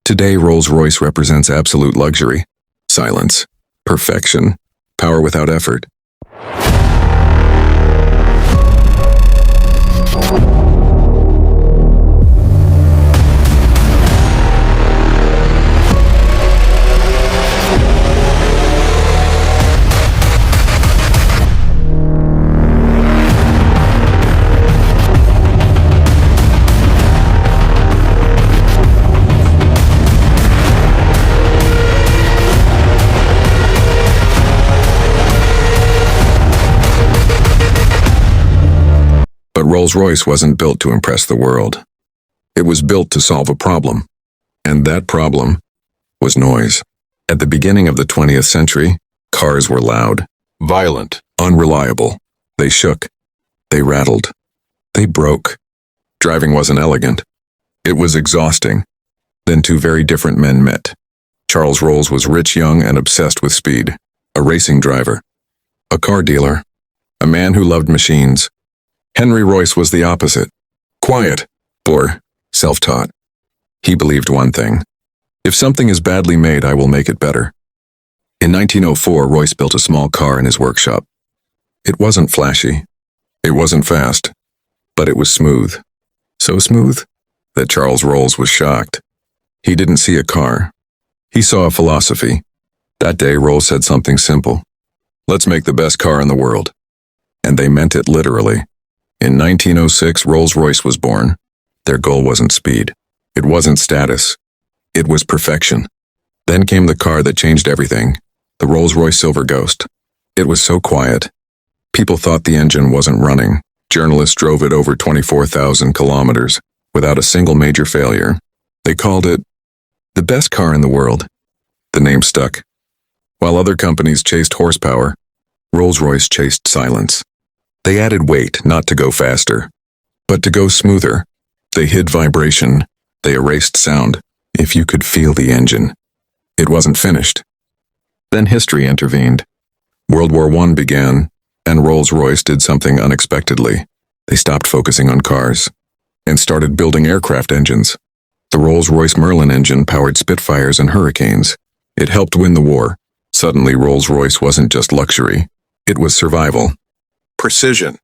Today, Rolls-Royce represents absolute luxury, silence, perfection, power without effort. But Rolls-Royce wasn't built to impress the world. It was built to solve a problem. And that problem was noise. At the beginning of the 20th century, cars were loud, violent, unreliable. They shook. They rattled. They broke. Driving wasn't elegant. It was exhausting. Then two very different men met. Charles Rolls was rich, young, and obsessed with speed. A racing driver. A car dealer. A man who loved machines. Henry Royce was the opposite. Quiet, or self-taught. He believed one thing. If something is badly made, I will make it better. In 1904, Royce built a small car in his workshop. It wasn't flashy. It wasn't fast. But it was smooth. So smooth that Charles Rolls was shocked. He didn't see a car. He saw a philosophy. That day, Rolls said something simple. Let's make the best car in the world. And they meant it literally. In 1906, Rolls-Royce was born. Their goal wasn't speed. It wasn't status. It was perfection. Then came the car that changed everything, the Rolls-Royce Silver Ghost. It was so quiet. People thought the engine wasn't running. Journalists drove it over 24,000 kilometers without a single major failure. They called it the best car in the world. The name stuck. While other companies chased horsepower, Rolls-Royce chased silence. They added weight not to go faster, but to go smoother. They hid vibration. They erased sound. If you could feel the engine. It wasn't finished. Then history intervened. World War I began, and Rolls-Royce did something unexpectedly. They stopped focusing on cars and started building aircraft engines. The Rolls-Royce Merlin engine powered Spitfires and Hurricanes. It helped win the war. Suddenly, Rolls-Royce wasn't just luxury. It was survival. Precision,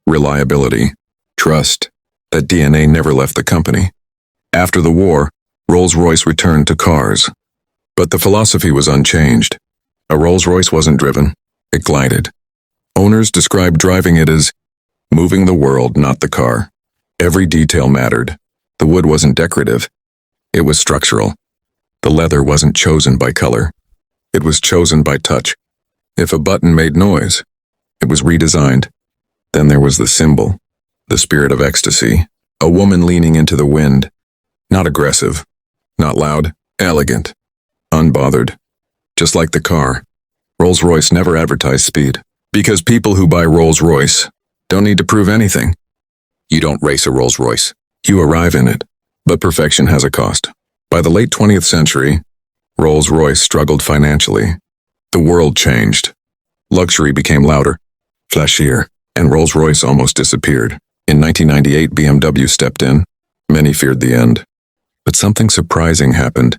reliability, trust. That DNA never left the company. After the war, Rolls-Royce returned to cars. But the philosophy was unchanged. A Rolls-Royce wasn't driven, it glided. Owners described driving it as moving the world, not the car. Every detail mattered. The wood wasn't decorative. It was structural. The leather wasn't chosen by color. It was chosen by touch. If a button made noise, it was redesigned. Then there was the symbol, the spirit of ecstasy, a woman leaning into the wind. Not aggressive, not loud, elegant, unbothered. Just like the car, Rolls-Royce never advertised speed. Because people who buy Rolls-Royce don't need to prove anything. You don't race a Rolls-Royce, you arrive in it. But perfection has a cost. By the late 20th century, Rolls-Royce struggled financially. The world changed. Luxury became louder, flashier, and Rolls-Royce almost disappeared. In 1998, BMW stepped in. Many feared the end. But something surprising happened.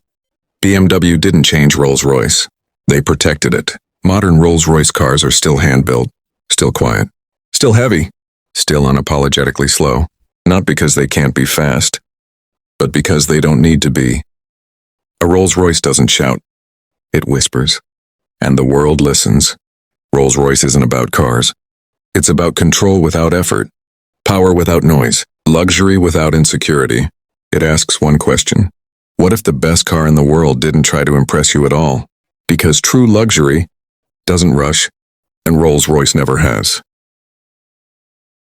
BMW didn't change Rolls-Royce. They protected it. Modern Rolls-Royce cars are still hand-built, still quiet, still heavy, still unapologetically slow. Not because they can't be fast, but because they don't need to be. A Rolls-Royce doesn't shout. It whispers. And the world listens. Rolls-Royce isn't about cars. It's about control without effort, power without noise, luxury without insecurity. It asks one question. What if the best car in the world didn't try to impress you at all? Because true luxury doesn't rush, and Rolls-Royce never has.